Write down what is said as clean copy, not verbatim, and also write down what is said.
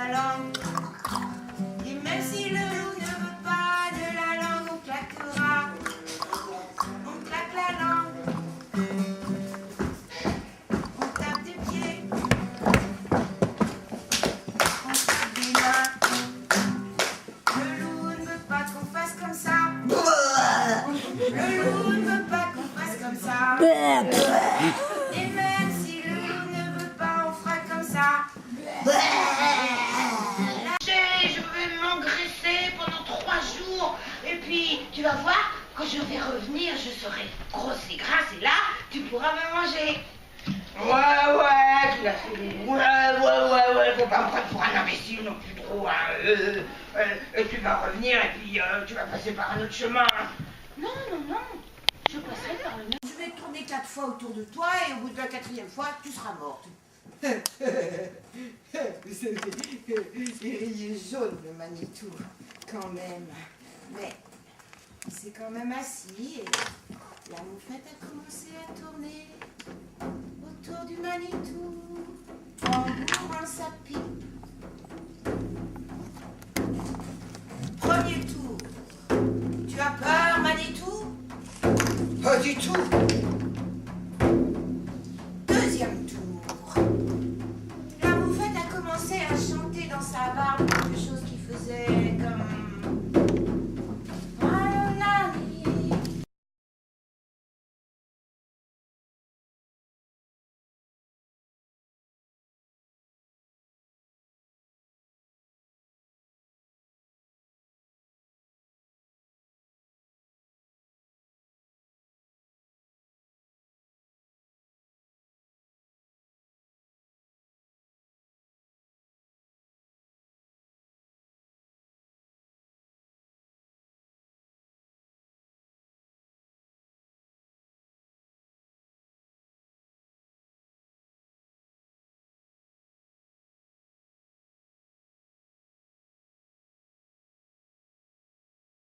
la langue. Et même si le loup ne veut pas de la langue, on claquera. On claque la langue. On tape des pieds. On tape des mains. Le loup ne veut pas qu'on fasse comme ça. Le loup ne veut pas qu'on fasse comme ça. Et même si le loup ne veut pas, on fera comme ça. Je vais m'engraisser pendant 3 jours. Et puis, tu vas voir, quand je vais revenir, je serai grosse et grasse. Et là, tu pourras me manger. Ouais, tu l'as fait. Ouais. Faut pas me prendre pour un imbécile non plus trop. Hein. Et tu vas revenir et puis tu vas passer par un autre chemin. Non. Je passerai par le même. Je vais tourner 4 fois autour de toi et au bout de la 4e fois, tu seras morte. Vous savez, il est jaune le Manitou, quand même. Mais il s'est quand même assis et la moufette a commencé à tourner autour du Manitou en bourrant sa pipe. Premier tour. Tu as peur, Manitou? Pas du tout. Deuxième tour. La moufette a commencé à chanter dans sa barbe quelque chose qui faisait